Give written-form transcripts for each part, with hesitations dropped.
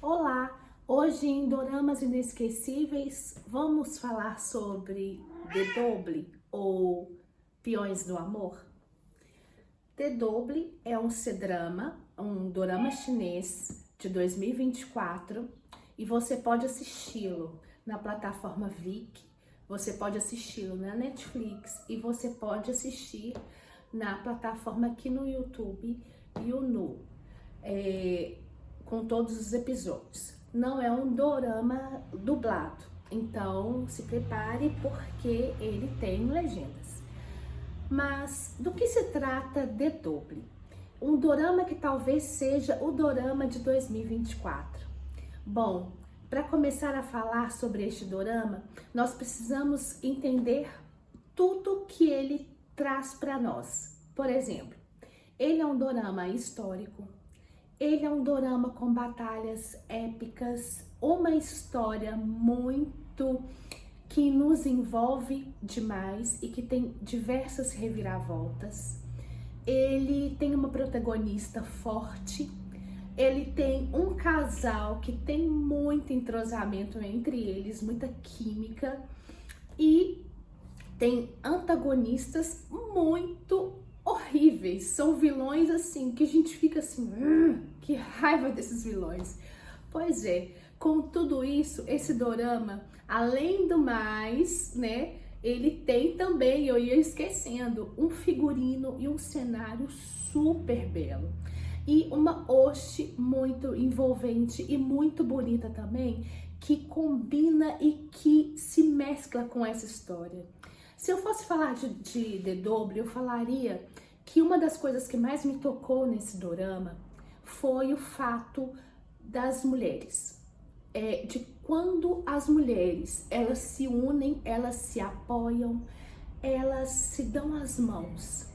Olá! Hoje em Doramas Inesquecíveis vamos falar sobre The Double ou Peões do Amor. The Double é um C-drama, um dorama chinês de 2024 e você pode assisti-lo na plataforma Viki, você pode assisti-lo na Netflix e você pode assistir na plataforma aqui no YouTube, YouNu, com todos os episódios. Não é um dorama dublado, então se prepare porque ele tem legendas. Mas do que se trata The Double? Um dorama que talvez seja o dorama de 2024. Bom, para começar a falar sobre este dorama, nós precisamos entender tudo que ele traz para nós. Por exemplo, ele é um dorama histórico, ele é um dorama com batalhas épicas, uma história muito que nos envolve demais e que tem diversas reviravoltas. Ele tem uma protagonista forte, ele tem um casal que tem muito entrosamento entre eles, muita química, e tem antagonistas muito horríveis, são vilões assim, que a gente fica assim, que raiva desses vilões. Pois é, com tudo isso, esse dorama, além do mais, né, ele tem também, eu ia esquecendo, um figurino e um cenário super belo. E uma host muito envolvente e muito bonita também, que combina e que se mescla com essa história. Se eu fosse falar de The Double, eu falaria que uma das coisas que mais me tocou nesse dorama foi o fato das mulheres. De quando as mulheres, elas se unem, elas se apoiam, elas se dão as mãos,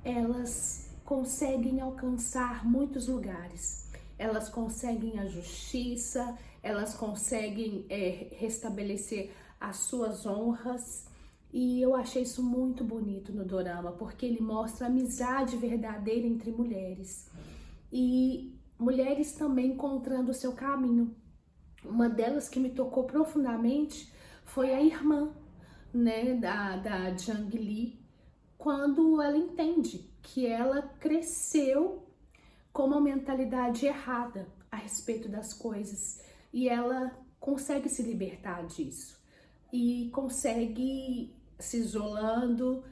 elas conseguem alcançar muitos lugares, elas conseguem a justiça, elas conseguem restabelecer as suas honras. E eu achei isso muito bonito no dorama, porque ele mostra a amizade verdadeira entre mulheres. E mulheres também encontrando o seu caminho. Uma delas que me tocou profundamente foi a irmã, né, da Jang Lee, quando ela entende que ela cresceu com uma mentalidade errada a respeito das coisas. E ela consegue se libertar disso. E consegue se isolando,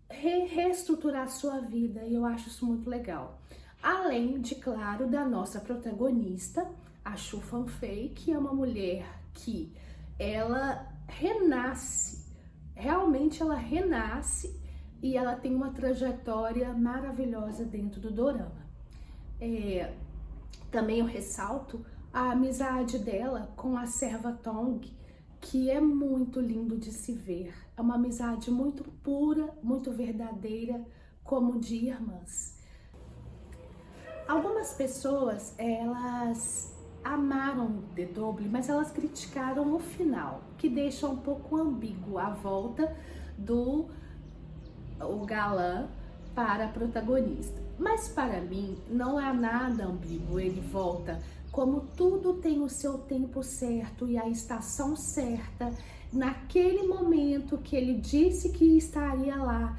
reestruturar a sua vida, e eu acho isso muito legal. Além de, claro, da nossa protagonista, a Shu Fanfei, que é uma mulher que ela renasce, realmente ela renasce, e ela tem uma trajetória maravilhosa dentro do dorama. Também eu ressalto a amizade dela com a serva Tong, que é muito lindo de se ver. É uma amizade muito pura, muito verdadeira, como de irmãs. Algumas pessoas, elas amaram The Double, mas elas criticaram o final, que deixa um pouco ambíguo a volta do galã para a protagonista. Mas para mim não há nada ambíguo, ele volta. Como tudo tem o seu tempo certo e a estação certa, naquele momento que ele disse que estaria lá,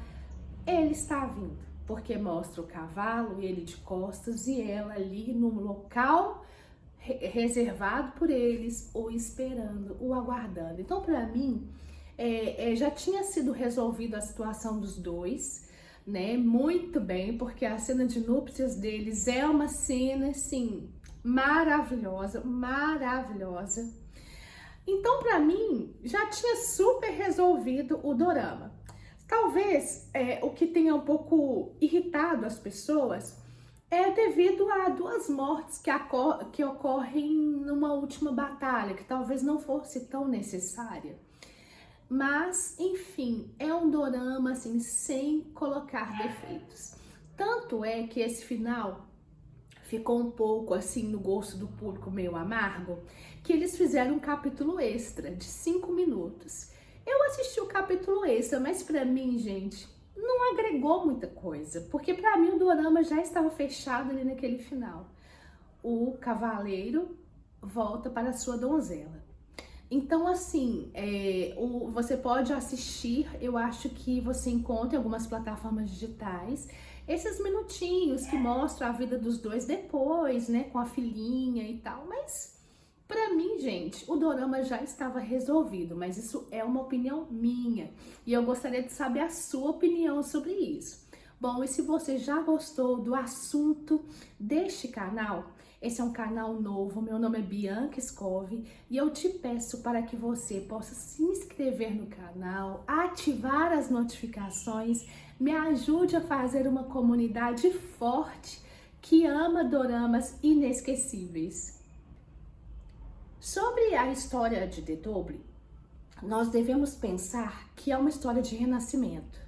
ele está vindo. Porque mostra o cavalo, ele de costas e ela ali no local reservado por eles, o esperando, o aguardando. Então, para mim, já tinha sido resolvida a situação dos dois, né? Muito bem, porque a cena de núpcias deles é uma cena, assim, maravilhosa, maravilhosa. Então, para mim, já tinha super resolvido o dorama. Talvez o que tenha um pouco irritado as pessoas é devido a duas mortes que ocorrem numa última batalha, que talvez não fosse tão necessária. Mas, enfim, é um dorama assim, sem colocar defeitos. Tanto é que esse final ficou um pouco assim no gosto do público, meio amargo, que eles fizeram um capítulo extra de 5 minutos. Eu assisti o capítulo extra, mas pra mim, gente, não agregou muita coisa, porque pra mim o dorama já estava fechado ali naquele final. O cavaleiro volta para a sua donzela. Então, assim, você pode assistir, eu acho que você encontra em algumas plataformas digitais, esses minutinhos que mostram a vida dos dois depois, né, com a filhinha e tal, mas pra mim, gente, o dorama já estava resolvido, mas isso é uma opinião minha e eu gostaria de saber a sua opinião sobre isso. Bom, e se você já gostou do assunto deste canal, esse é um canal novo, meu nome é Bianca Scove e eu te peço para que você possa se inscrever no canal, ativar as notificações, me ajude a fazer uma comunidade forte que ama doramas inesquecíveis. Sobre a história de The Double, nós devemos pensar que é uma história de renascimento.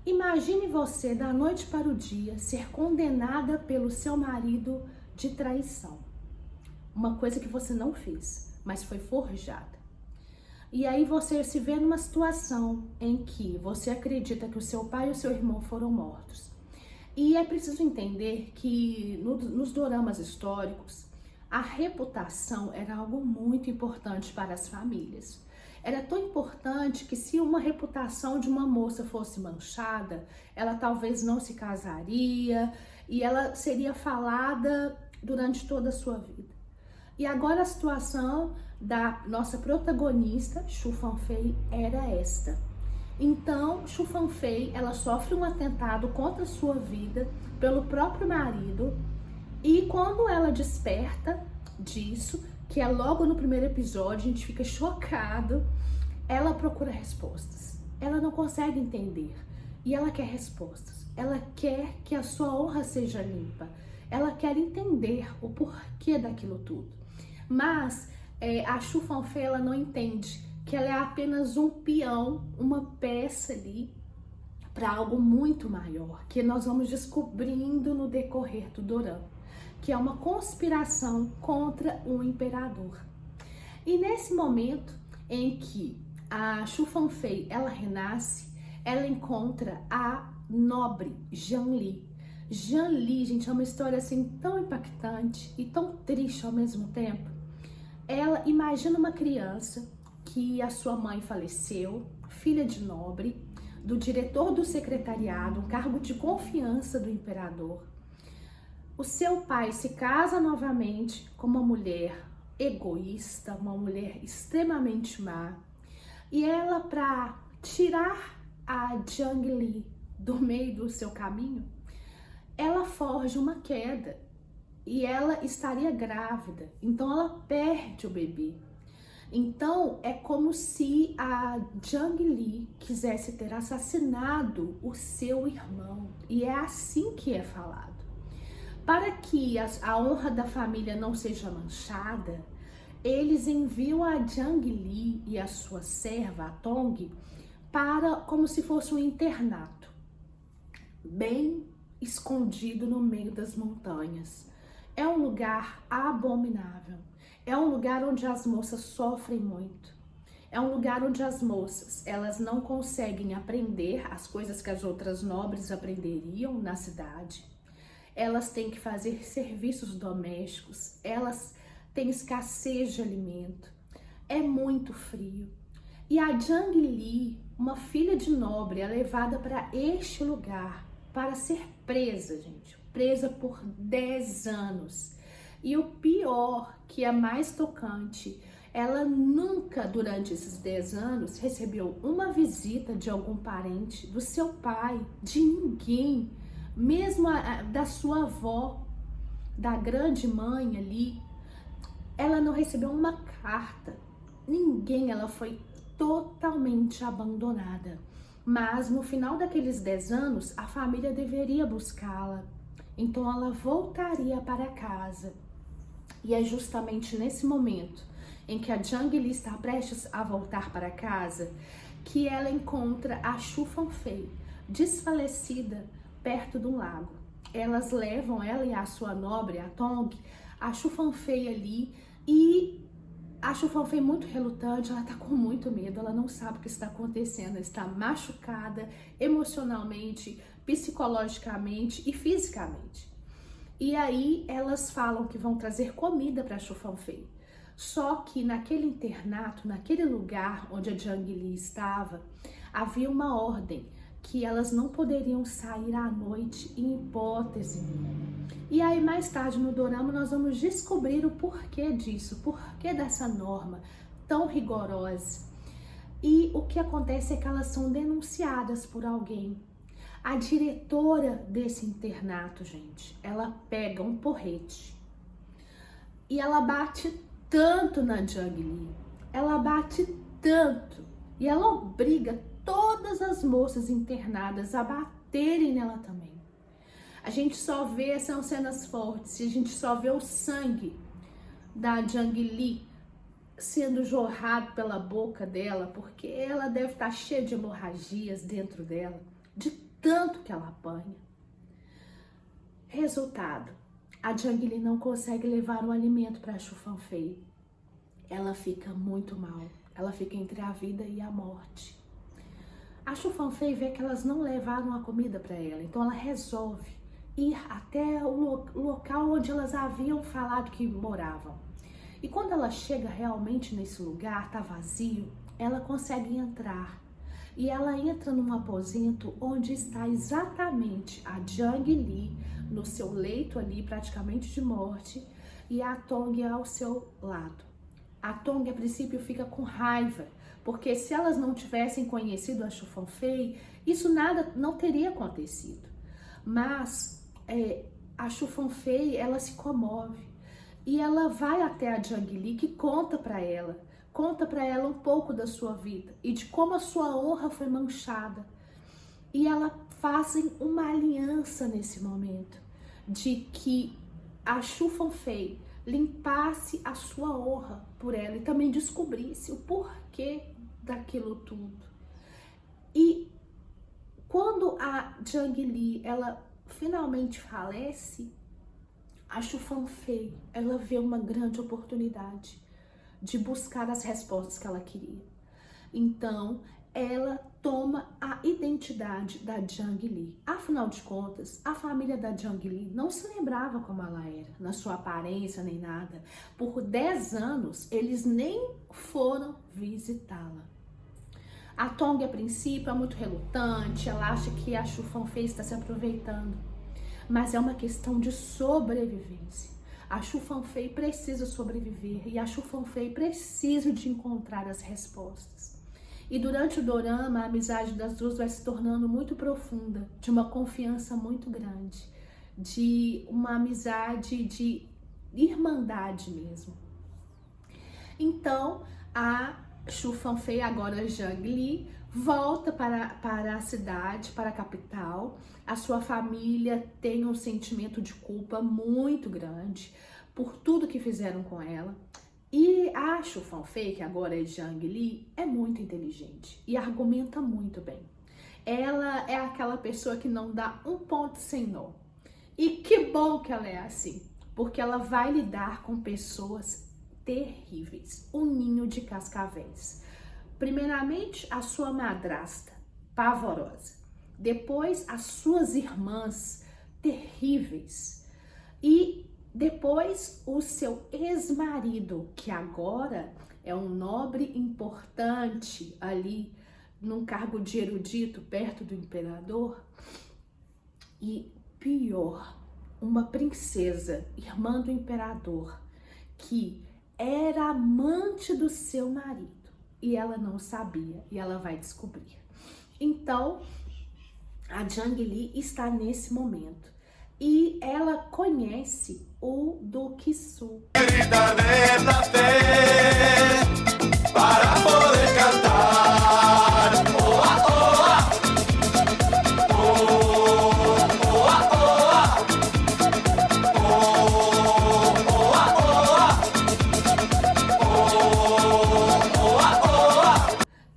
Imagine você, da noite para o dia, ser condenada pelo seu marido de traição. Uma coisa que você não fez, mas foi forjada. E aí você se vê numa situação em que você acredita que o seu pai e o seu irmão foram mortos. E é preciso entender que nos doramas históricos, a reputação era algo muito importante para as famílias. Era tão importante que se uma reputação de uma moça fosse manchada, ela talvez não se casaria e ela seria falada durante toda a sua vida. E agora a situação da nossa protagonista, Shu Fanfei, era esta. Então, Shu Fanfei, ela sofre um atentado contra a sua vida pelo próprio marido e quando ela desperta disso, que é logo no primeiro episódio, a gente fica chocado, ela procura respostas. Ela não consegue entender e ela quer respostas. Ela quer que a sua honra seja limpa. Ela quer entender o porquê daquilo tudo. Mas a Shu Fanfei, ela não entende que ela é apenas um peão, uma peça ali para algo muito maior, que nós vamos descobrindo no decorrer do dorama, que é uma conspiração contra o imperador. E nesse momento em que a Shu Fanfei, ela renasce, ela encontra a nobre Zhang Li. Zhang Li, gente, é uma história assim tão impactante e tão triste ao mesmo tempo. Ela imagina uma criança que a sua mãe faleceu, filha de nobre, do diretor do secretariado, um cargo de confiança do imperador. O seu pai se casa novamente com uma mulher egoísta, uma mulher extremamente má. E ela, para tirar a Zhang Li do meio do seu caminho, ela forja uma queda e ela estaria grávida. Então ela perde o bebê. Então é como se a Zhang Li quisesse ter assassinado o seu irmão. E é assim que é falado. Para que a honra da família não seja manchada, eles enviam a Zhang Li e a sua serva, a Tong, para como se fosse um internato, bem escondido no meio das montanhas. É um lugar abominável. É um lugar onde as moças sofrem muito. É um lugar onde as moças, elas não conseguem aprender as coisas que as outras nobres aprenderiam na cidade. Elas têm que fazer serviços domésticos, elas têm escassez de alimento, é muito frio. E a Zhang Li, uma filha de nobre, é levada para este lugar para ser presa, gente, presa por 10 anos. E o pior, que é mais tocante, ela nunca, durante esses 10 anos, recebeu uma visita de algum parente, do seu pai, de ninguém, mesmo da sua avó, da grande mãe ali. Ela não recebeu uma carta, ninguém, ela foi totalmente abandonada. Mas no final daqueles 10 anos, a família deveria buscá-la. Então ela voltaria para casa. E é justamente nesse momento em que a Zhang Li está prestes a voltar para casa que ela encontra a Shu Fanfei, desfalecida, perto de um lago. Elas levam ela e a sua nobre, a Tong, a Shu Fanfei ali, e a Shu Fanfei, muito relutante, ela tá com muito medo, ela não sabe o que está acontecendo, ela está machucada emocionalmente, psicologicamente e fisicamente. E aí elas falam que vão trazer comida para Chu Fanfei. Só que naquele internato, naquele lugar onde a Zhang Li estava, havia uma ordem que elas não poderiam sair à noite em hipótese nenhuma. E aí mais tarde no dorama nós vamos descobrir o porquê disso, porquê dessa norma tão rigorosa. E o que acontece é que elas são denunciadas por alguém. A diretora desse internato, gente, ela pega um porrete e ela bate tanto na Zhang Li, ela bate tanto, e ela obriga todas as moças internadas a baterem nela também. A gente só vê, são cenas fortes, a gente só vê o sangue da Zhang Li sendo jorrado pela boca dela, porque ela deve estar cheia de hemorragias dentro dela, de tanto que ela apanha. Resultado, a Zhang Li não consegue levar o alimento para Chu Fanfei. Ela fica muito mal, ela fica entre a vida e a morte. A Chu Fanfei vê que elas não levaram a comida para ela, então ela resolve ir até o local onde elas haviam falado que moravam. E quando ela chega realmente nesse lugar, tá vazio, ela consegue entrar. E ela entra num aposento onde está exatamente a Zhang Li, no seu leito ali, praticamente de morte, e a Tong ao seu lado. A Tong, a princípio, fica com raiva, porque se elas não tivessem conhecido a Chu Fanfei, isso nada não teria acontecido. Mas a Chu Fanfei, ela se comove e ela vai até a Zhang Li, que conta para ela um pouco da sua vida e de como a sua honra foi manchada. E elas fazem uma aliança nesse momento, de que a Chu Fanfei limpasse a sua honra por ela e também descobrisse o porquê daquilo tudo. E quando a Zhang Li, ela finalmente falece, a Chu Fanfei, ela vê uma grande oportunidade de buscar as respostas que ela queria. Então, ela toma a identidade da Zhang Li. Afinal de contas, a família da Zhang Li não se lembrava como ela era, na sua aparência nem nada. Por 10 anos, eles nem foram visitá-la. A Tong, a princípio, é muito relutante, ela acha que a Chu Fanfei está se aproveitando. Mas é uma questão de sobrevivência. A Chu Fanfei precisa sobreviver e a Chu Fanfei precisa de encontrar as respostas. E durante o dorama, a amizade das duas vai se tornando muito profunda, de uma confiança muito grande, de uma amizade de irmandade mesmo. Então, a Chu Fanfei, agora Zhang Li, volta para a cidade, para a capital. A sua família tem um sentimento de culpa muito grande por tudo que fizeram com ela. E a Chu Fanfei, que agora é Zhang Li, é muito inteligente e argumenta muito bem. Ela é aquela pessoa que não dá um ponto sem nó. E que bom que ela é assim, porque ela vai lidar com pessoas terríveis, um ninho de cascavéis. Primeiramente, a sua madrasta, pavorosa. Depois, as suas irmãs, terríveis. E depois, o seu ex-marido, que agora é um nobre importante ali, num cargo de erudito perto do imperador. E pior, uma princesa, irmã do imperador, que era amante do seu marido. E ela não sabia, e ela vai descobrir. Então, a Zhang Li está nesse momento. E ela conhece o Duque Su. Para poder cantar. Oh,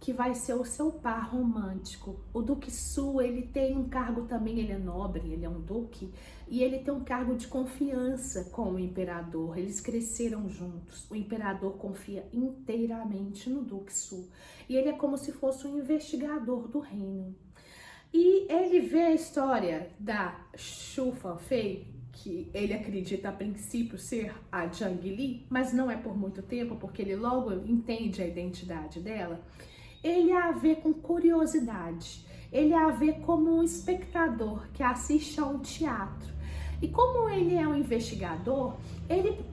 que vai ser o seu par romântico. O Duque Su, ele tem um cargo também, ele é nobre, ele é um duque, e ele tem um cargo de confiança com o imperador. Eles cresceram juntos. O imperador confia inteiramente no Duque Su. E ele é como se fosse um investigador do reino. E ele vê a história da Chu Fanfei, que ele acredita a princípio ser a Jang Lee, mas não é por muito tempo, porque ele logo entende a identidade dela, ele a vê com curiosidade, ele a vê como um espectador que assiste a um teatro. E como ele é um investigador,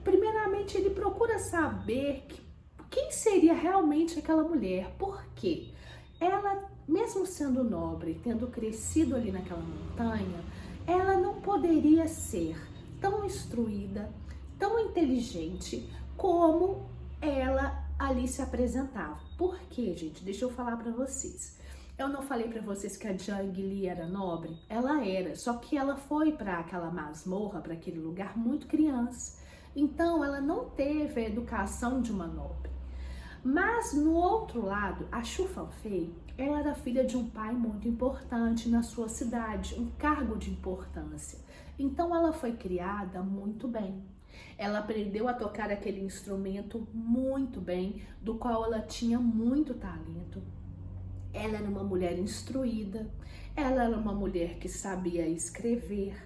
primeiramente ele procura saber quem seria realmente aquela mulher, por quê? Ela, mesmo sendo nobre, tendo crescido ali naquela montanha, ela não poderia ser tão instruída, tão inteligente como ela ali se apresentava. Por quê, gente? Deixa eu falar pra vocês. Eu não falei pra vocês que a Jang Lee era nobre? Ela era, só que ela foi pra aquela masmorra, pra aquele lugar muito criança. Então, ela não teve a educação de uma nobre. Mas, no outro lado, a Shu Fanfei, ela era filha de um pai muito importante na sua cidade, um cargo de importância. Então, ela foi criada muito bem. Ela aprendeu a tocar aquele instrumento muito bem, do qual ela tinha muito talento. Ela era uma mulher instruída, ela era uma mulher que sabia escrever.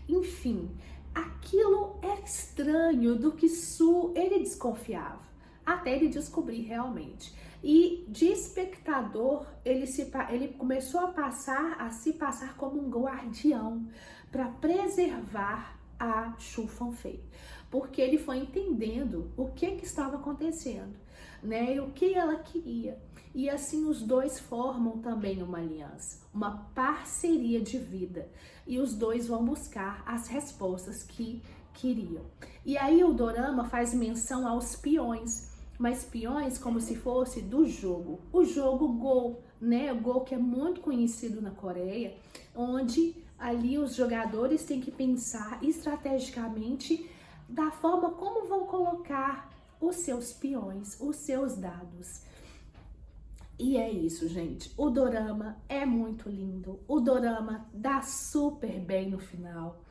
Enfim, aquilo era estranho do que Su, ele desconfiava, até ele descobrir realmente. E de espectador, ele começou a se passar como um guardião para preservar a Shu Fanfei, porque ele foi entendendo o que estava acontecendo, né, e o que ela queria. E assim os dois formam também uma aliança, uma parceria de vida, e os dois vão buscar as respostas que queriam. E aí o dorama faz menção aos peões, mas peões como se fosse do jogo, o jogo Go, né? O Go, que é muito conhecido na Coreia, onde ali os jogadores têm que pensar estrategicamente da forma como vão colocar os seus peões, os seus dados. E é isso, gente. O dorama é muito lindo. O dorama dá super bem no final.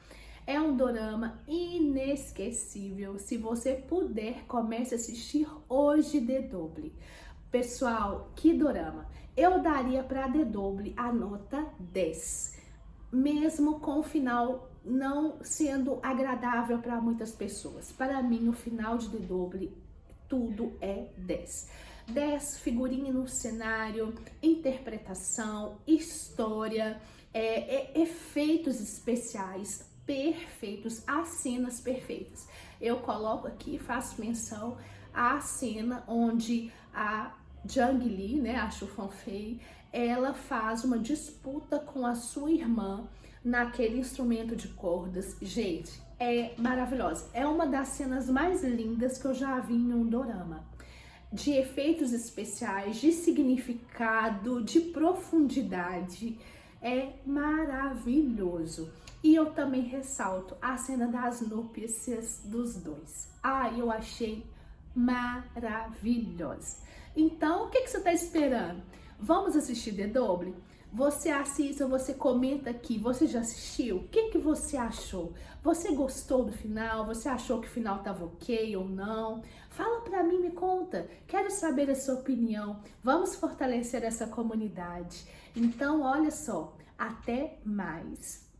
É um dorama inesquecível. Se você puder, comece a assistir hoje DW. Pessoal, que dorama! Eu daria para DW a nota 10. Mesmo com o final não sendo agradável para muitas pessoas. Para mim, o final de DW, tudo é 10. 10, figurinha no cenário, interpretação, história, efeitos especiais perfeitos, as cenas perfeitas. Eu coloco aqui, faço menção à cena onde a Jang Lee, né, a Shu Fanfei, ela faz uma disputa com a sua irmã naquele instrumento de cordas. Gente, é maravilhosa. É uma das cenas mais lindas que eu já vi em um dorama. De efeitos especiais, de significado, de profundidade. É maravilhoso. E eu também ressalto a cena das núpcias dos dois. Eu achei maravilhosa. Então, o que você está esperando? Vamos assistir DW? Você assista, você comenta aqui, você já assistiu? O que você achou? Você gostou do final? Você achou que o final estava ok ou não? Fala pra mim, me conta. Quero saber a sua opinião. Vamos fortalecer essa comunidade. Então, olha só, até mais.